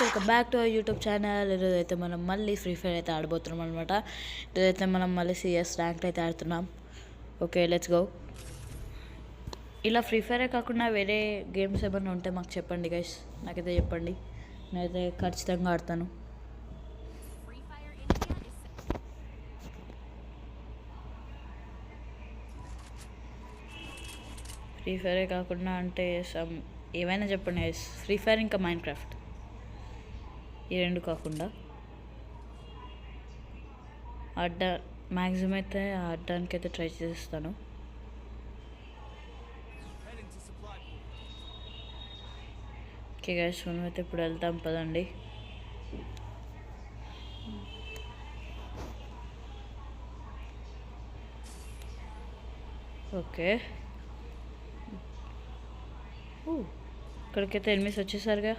Welcome back to our YouTube channel. ఈరోజైతే మనం మళ్ళీ ఫ్రీ ఫైర్ అయితే ఆడబోతున్నాం అనమాట. ఈరోజైతే మనం మళ్ళీ సిఎస్ ర్యాంక్ అయితే ఆడుతున్నాం. Okay, let's go. ఇలా ఫ్రీ ఫైరే కాకుండా వేరే గేమ్స్ ఏమైనా ఉంటే మాకు చెప్పండి గైస్, నాకైతే చెప్పండి, నేనైతే ఖచ్చితంగా ఆడతాను. ఫ్రీ ఫైరే కాకుండా అంటే ఏమైనా చెప్పండి గైస్. ఫ్రీ ఫైర్ ఇంకా మైండ్ క్రాఫ్ట్, ఈ రెండు కాకుండా మ్యాక్సిమం అయితే ఆడడానికి అయితే ట్రై చేస్తాను. ఓకే గైస్, మనమైతే ఇప్పుడు వెళ్తాం పదండి. ఓకే, ఇక్కడికైతే ఎనిమిస్ వచ్చేసారుగా.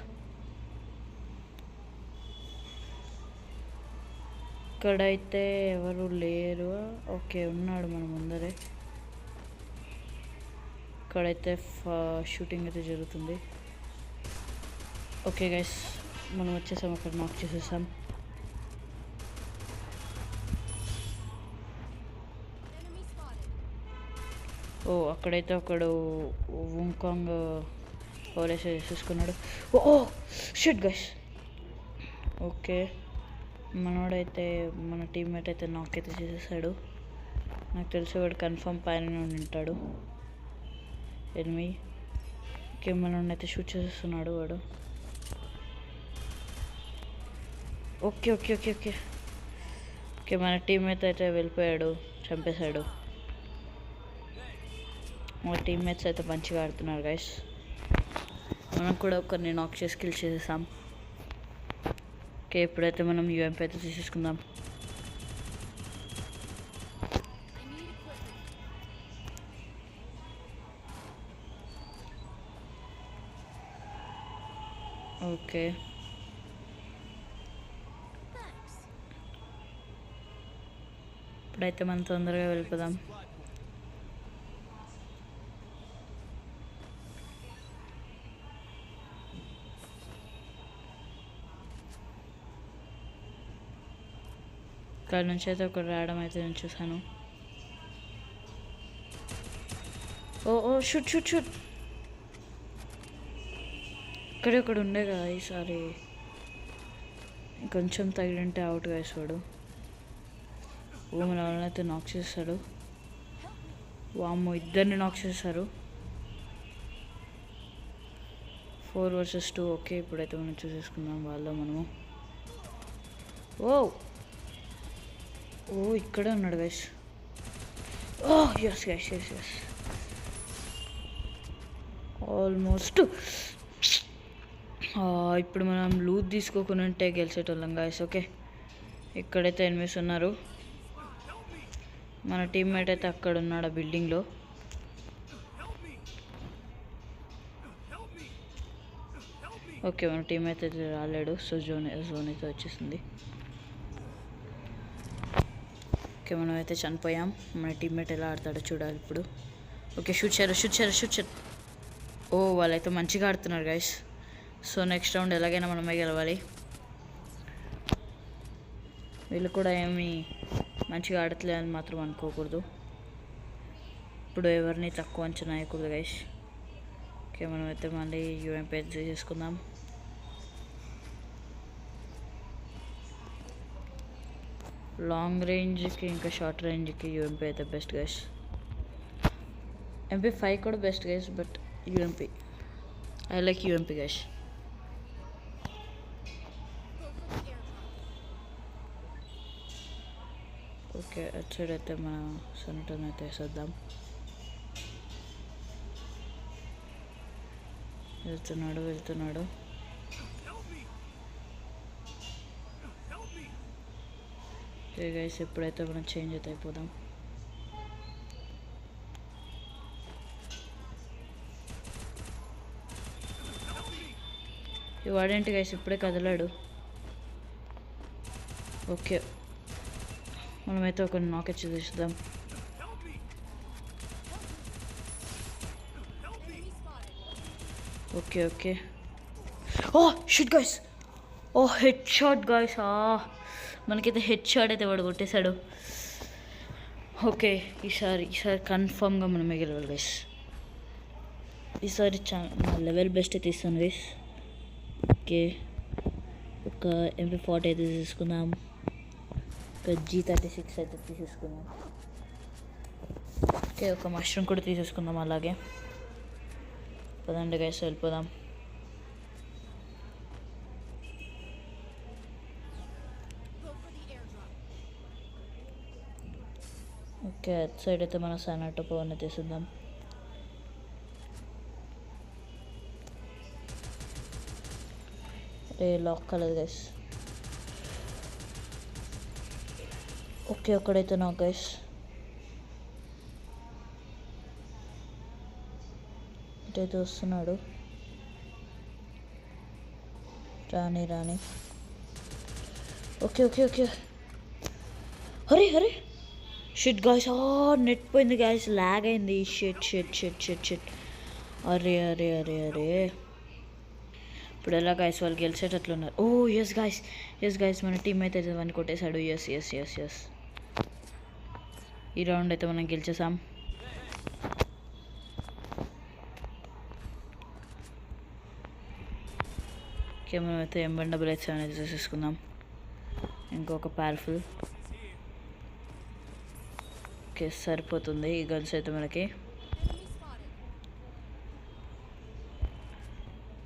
ఇక్కడైతే ఎవరు లేరు. ఓకే, ఉన్నాడు మన ముందరే. ఇక్కడైతే షూటింగ్ అయితే జరుగుతుంది. ఓకే గైస్, మనం వచ్చేసాం, అక్కడ నాక్ చేసేసాం. అక్కడైతే ఒకడు వుంకాంగ్ వేసేసుకున్నాడు. Oh shit guys. ఓకే, మనోడైతే మన టీమ్మేట్ అయితే నాక్ అయితే చేసేసాడు. నాకు తెలిసి వాడు కన్ఫర్మ్ పైన ఉంటాడు ఎనిమి. ఓకే, మనోడైతే షూట్ చేసేస్తున్నాడు వాడు. Okay okay okay okay okay మన టీమ్మేట్ అయితే వెళ్ళిపోయాడు, చంపేశాడు. మా టీమ్మేట్స్ అయితే మంచిగా ఆడుతున్నారు గైస్. మనం కూడా కొన్ని నాక్ చేసి కిల్ చేసేసాం. ఓకే, ఇప్పుడైతే మనం యూఎంపీ అయితే తీసేసుకుందాం. ఓకే, ఇప్పుడైతే మనం తొందరగా వెళ్ళిపోదాం. ఇక్కడ నుంచి అయితే ఒకటి రావడం అయితే నేను చూసాను. ఓ షూట్ షూట్ షూట్. ఇక్కడే ఒకడు ఉండే కదా, ఈసారి కొంచెం తగిలింటే అవుట్ వేసాడు. మన వాళ్ళని అయితే నాక్ చేస్తాడు. వామ్మో, ఇద్దరిని నాక్ చేశారు. 4 vs 2. ఓకే, ఇప్పుడైతే మనం చూసేసుకుందాం వాళ్ళు మనము. ఇక్కడే ఉన్నాడు guys. Yes guys, yes yes, almost. ఇప్పుడు మనం లూట్ తీసుకోకుండా ఉంటే గెలిచేటోళ్ళం గైస్. ఓకే, ఇక్కడైతే ఎనిమిస్ ఉన్నారు. మన టీమ్మేట్ అయితే అక్కడ ఉన్నాడు ఆ బిల్డింగ్లో. ఓకే, మన టీమ్మేట్ అయితే రాలేడు. సో జోన్ అయితే వచ్చేసింది. ఓకే, మనం అయితే చనిపోయాం. మన టీమ్మేట్ ఎలా ఆడతాడో చూడాలి ఇప్పుడు. ఓకే, షూట్ చేయరు. వాళ్ళైతే మంచిగా ఆడుతున్నారు గైస్. సో నెక్స్ట్ రౌండ్ ఎలాగైనా మనమే గెలవాలి. వీళ్ళు కూడా ఏమి మంచిగా ఆడట్లేదు అని మాత్రం అనుకోకూడదు. ఇప్పుడు ఎవరిని తక్కువ అంచనా వేయకూడదు గైస్. ఓకే, మనమైతే మళ్ళీ యూఎంపీ చేసుకుందాం. లాంగ్ రేంజ్కి ఇంకా షార్ట్ రేంజ్కి యూఎంపీ అయితే బెస్ట్ గైస్. MP5 కూడా best guys, but UMP, I like UMP guys. Okay, అటు సైడ్ అయితే మన సొంతం అయితే వేసేద్దాం. వెళ్తున్నాడు. ఓకే గైస్, ఎప్పుడైతే మనం చేంజ్ అయితే అయిపోదాం. వాడేంటి గైస్ ఇప్పుడే కదలాడు. ఓకే, మనమైతే ఒక నాక్ ఇచ్చి చూద్దాం. Okay okay. Oh shit guys, oh head shot guys. మనకైతే హెడ్ షాట్ అయితే వాడు కొట్టేశాడు. ఓకే, ఈసారి కన్ఫామ్గా మనం గెలవాలి గైస్. ఈసారి నా లెవెల్ బెస్ట్ అయితే ఇస్తాను గైస్. ఓకే, ఒక MP40 అయితే తీసుకుందాం, ఒక G36 అయితే తీసేసుకుందాం. ఓకే, ఒక మష్రూమ్ కూడా తీసేసుకుందాం. అలాగే పదండి గైస్ వెళ్ళిపోదాం. ఓకే, అటు సైడ్ అయితే మనం సనాటో పవన్ తీసేద్దాం. లాక్ కలదు గైస్. ఓకే, అక్కడైతే నాకు గైస్ ఇటైతే వస్తున్నాడు. రాని. Okay okay okay. Hare shit guys, net పోయింది గాయస్, లాగ్ అయింది. షిట్. అరే ఇప్పుడు ఎలా గాయస్, వాళ్ళు గెలిచేటట్లున్నారు. ఓ ఎస్ గాయస్, మన టీమ్ అయితే వాడిని కొట్టేశాడు. ఎస్. ఈ రౌండ్ అయితే మనం గెలిచేసాం. ఓకే, మనమైతే M188 అనేది చూసేసుకుందాం. ఇంకొక పవర్ఫుల్. ఓకే, సరిపోతుంది ఈ గన్స్ అయితే మనకి.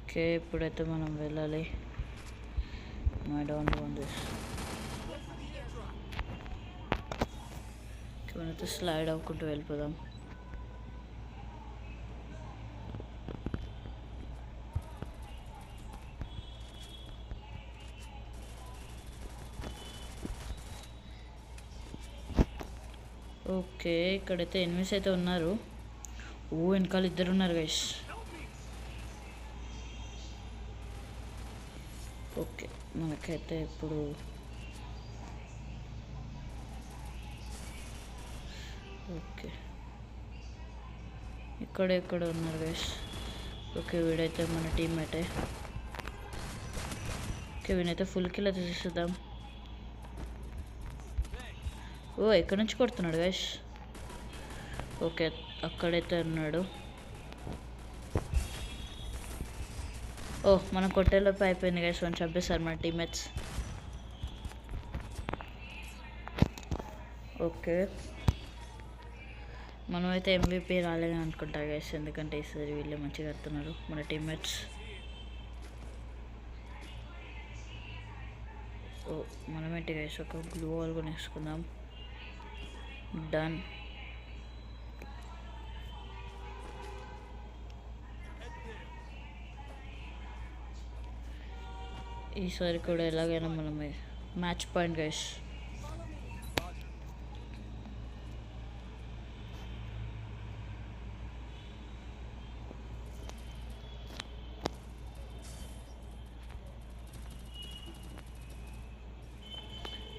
ఓకే, ఇప్పుడైతే మనం వెళ్ళాలి. I don't want this. మనమైతే స్లైడ్ అవ్వకుంటూ వెళ్ళిపోదాం. ఓకే, ఇక్కడైతే ఎనిమిస్ అయితే ఉన్నారు. వెనకాల ఇద్దరు ఉన్నారు గైస్. ఓకే, మనకైతే ఇప్పుడు ఓకే ఇక్కడ ఉన్నారు గైస్. ఓకే, వీడైతే మన టీమ్మేటే. ఓకే, వీనైతే ఫుల్ కిల్ అయితే చూసేద్దాం. ఎక్కడి నుంచి కొడుతున్నాడు గైస్? ఓకే, అక్కడైతే ఉన్నాడు. మనం కొట్టేలోపు అయిపోయింది గైస్, వన్ చంపేశారు మన టీమ్మేట్స్. ఓకే, మనమైతే MVP రాలేదని అనుకుంటా గైస్, ఎందుకంటే ఈసారి వీళ్ళే మంచిగా ఆడుతున్నారు మన టీమ్మేట్స్. మనమేంటి గైస్, ఒక గ్లూ వాల్ కూడా వేసుకుందాం. డన్. ఈసారి కూడా ఎలాగైనా మనమే మ్యాచ్ పాయింట్ గైస్.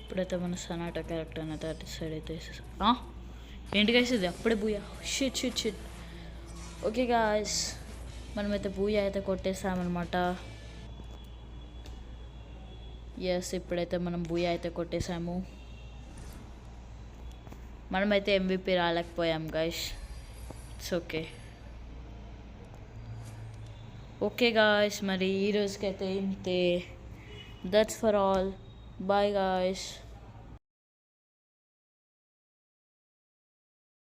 ఇప్పుడైతే మన సనాటో క్యారెక్టర్ అనేది అటు సైడ్ అయితే వేసేసాం. ఏంటి గైస్ ఇది, అప్పుడే బూయా. షిట్. ఓకే గాయస్, మనమైతే బూయా అయితే కొట్టేసామన్నమాట. ఎస్, ఇప్పుడైతే మనం బూయా అయితే కొట్టేసాము. మనమైతే MVP రాలేకపోయాం గైస్. ఇట్స్ ఓకే గాయస్, మరి ఈ రోజుకైతే ఇంతే. That's for all. Bye guys.